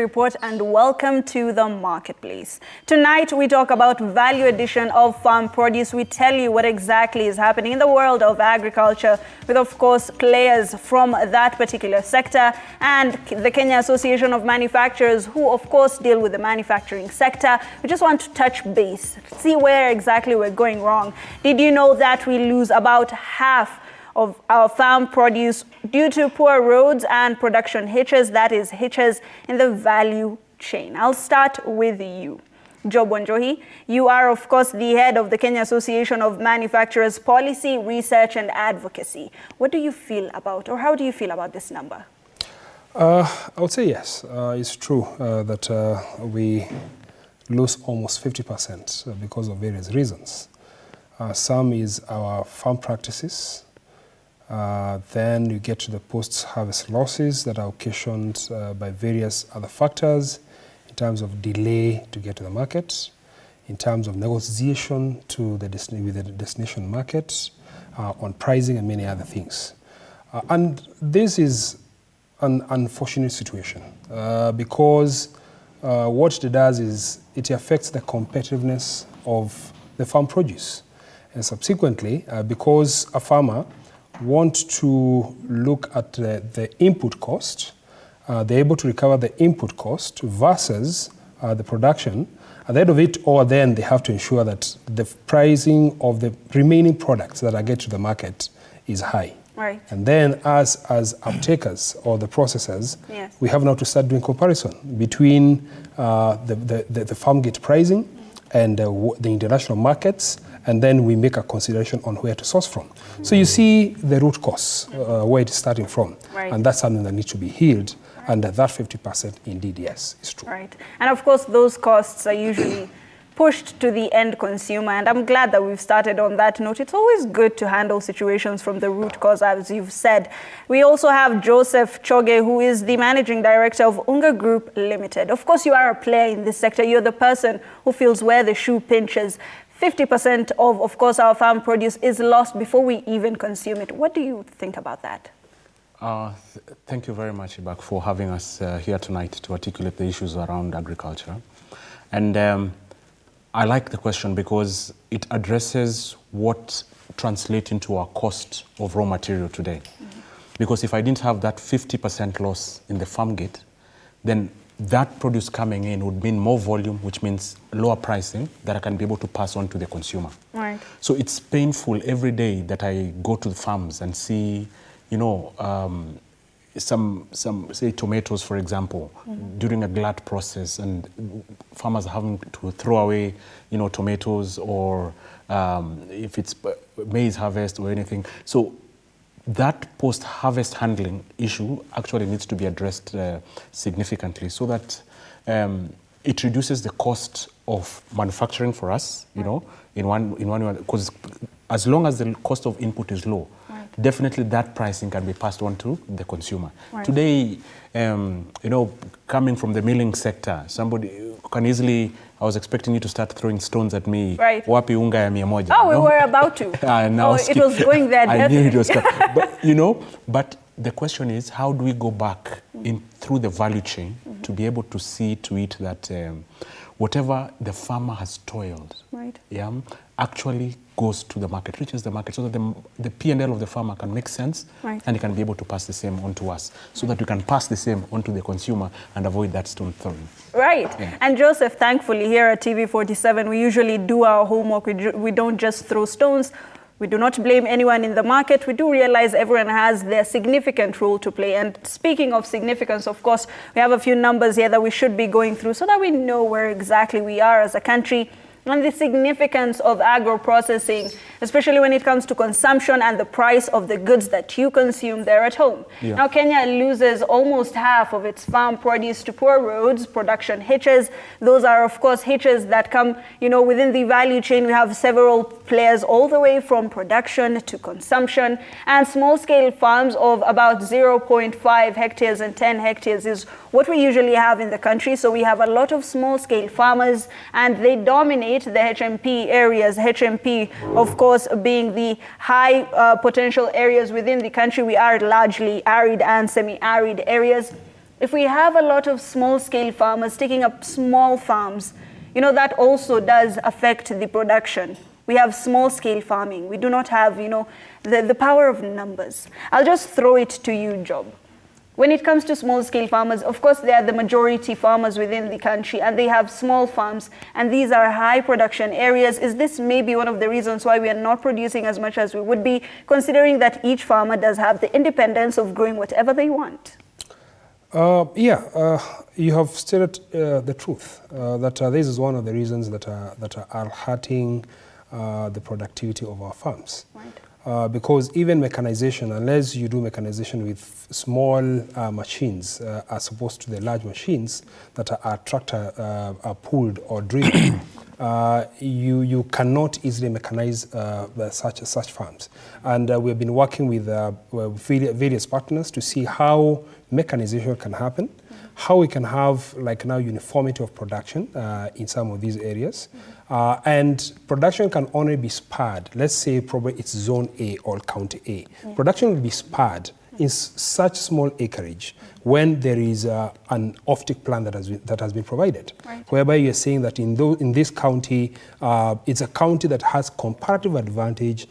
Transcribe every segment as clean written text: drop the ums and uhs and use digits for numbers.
report and welcome to the marketplace. Tonight we talk about value addition of farm produce. We tell you what exactly is happening in the world of agriculture with, of course, players from that particular sector and the Kenya Association of Manufacturers who, of course, deal with the manufacturing sector. We just want to touch base, see where exactly we're going wrong. Did you know that we lose about half of our farm produce due to poor roads and production hitches, that is hitches in the value chain? I'll start with you. Job Wanjohi, you are, of course, the head of the Kenya Association of Manufacturers Policy, Research and Advocacy. What do you feel about, or how do you feel about this number? I would say yes. It's true that we lose almost 50% because of various reasons. Some is our farm practices. Then you get to the post-harvest losses that are occasioned by various other factors in terms of delay to get to the market, in terms of negotiation with the destination market, on pricing and many other things. And this is an unfortunate situation because what it does is it affects the competitiveness of the farm produce. And subsequently, because a farmer want to look at the input cost, they're able to recover the input cost versus the production. At the end of it, or then they have to ensure that the pricing of the remaining products that are get to the market is high. Right. And then as uptakers or the processors, yes, we have now to start doing comparison between the farm gate pricing and the international markets, and then we make a consideration on where to source from. So you see the root cause, where it is starting from, right, and that's something that needs to be healed, and that 50% indeed, yes, is true. Right, and of course those costs are usually pushed to the end consumer, and I'm glad that we've started on that note. It's always good to handle situations from the root cause, as you've said. We also have Joseph Choge, who is the Managing Director of Unga Group Limited. Of course, you are a player in this sector. You're the person who feels where the shoe pinches. 50% of course, our farm produce is lost before we even consume it. What do you think about that? Thank you very much, Ibak, for having us here tonight to articulate the issues around agriculture. And I like the question because it addresses what translates into our cost of raw material today. Mm-hmm. Because if I didn't have that 50% loss in the farm gate, then that produce coming in would mean more volume, which means lower pricing that I can be able to pass on to the consumer. Right. So it's painful every day that I go to the farms and see, you know, some say tomatoes, for example, mm-hmm, during a glut process, and farmers are having to throw away, you know, tomatoes, or if it's maize harvest or anything. So that post-harvest handling issue actually needs to be addressed significantly so that it reduces the cost of manufacturing for us, you know, in one way, because as long as the cost of input is low, definitely that pricing can be passed on to the consumer. Right. Today, you know, coming from the milling sector, somebody can easily, I was expecting you to start throwing stones at me. Right. Wapi unga ya 100. Oh, we were about to. It was going there. I knew it was coming. But, you know, but the question is, how do we go back in through the value chain, mm-hmm, to be able to see to it that whatever the farmer has toiled, right, yeah, actually goes to the market, reaches the market, so that the P&L of the farmer can make sense, right, and he can be able to pass the same on to us, so that we can pass the same on to the consumer and avoid that stone throwing. Right. Yeah. And Joseph, thankfully here at TV47, we usually do our homework. We don't just throw stones. We do not blame anyone in the market. We do realize everyone has their significant role to play. And speaking of significance, of course, we have a few numbers here that we should be going through so that we know where exactly we are as a country and the significance of agro-processing, especially when it comes to consumption and the price of the goods that you consume there at home. Yeah. Now, Kenya loses almost half of its farm produce to poor roads, production hitches. Those are, of course, hitches that come, you know, within the value chain. We have several players all the way from production to consumption, and small-scale farms of about 0.5 hectares and 10 hectares is what we usually have in the country. So we have a lot of small-scale farmers, and they dominate the HMP areas. HMP, of course, being the high potential areas within the country. We are largely arid and semi-arid areas. If we have a lot of small-scale farmers taking up small farms, that also does affect the production. We have small-scale farming. We do not have, the power of numbers. I'll just throw it to you, Job. When it comes to small-scale farmers, of course, they are the majority farmers within the country, and they have small farms, and these are high production areas. Is this maybe one of the reasons why we are not producing as much as we would be, considering that each farmer does have the independence of growing whatever they want? You have stated the truth, that this is one of the reasons that are hurting the productivity of our farms. Right. Because even mechanization, unless you do mechanization with small machines as opposed to the large machines that are tractor pulled or driven, you cannot easily mechanize such farms. And we've been working with various partners to see how mechanization can happen, how we can have now uniformity of production in some of these areas. And production can only be spurred. Let's say probably it's zone A or county A. Production will be spurred in such small acreage when there is an off-take plan that has been provided, right, whereby you're saying that in this county, it's a county that has comparative advantage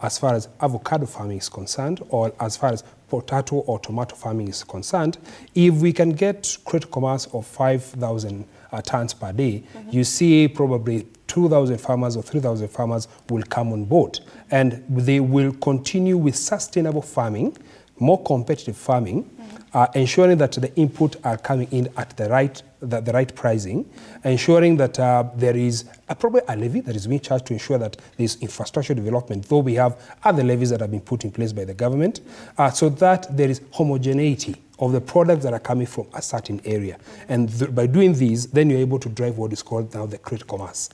as far as avocado farming is concerned, or as far as potato or tomato farming is concerned. If we can get critical mass of 5,000 tons per day, you see probably 2,000 farmers or 3,000 farmers will come on board, and they will continue with sustainable farming, more competitive farming, ensuring that the input are coming in at the right pricing, ensuring that there is probably a levy that is being charged to ensure that there is infrastructure development, though we have other levies that have been put in place by the government, so that there is homogeneity of the products that are coming from a certain area. And by doing these, then you're able to drive what is called now the critical mass.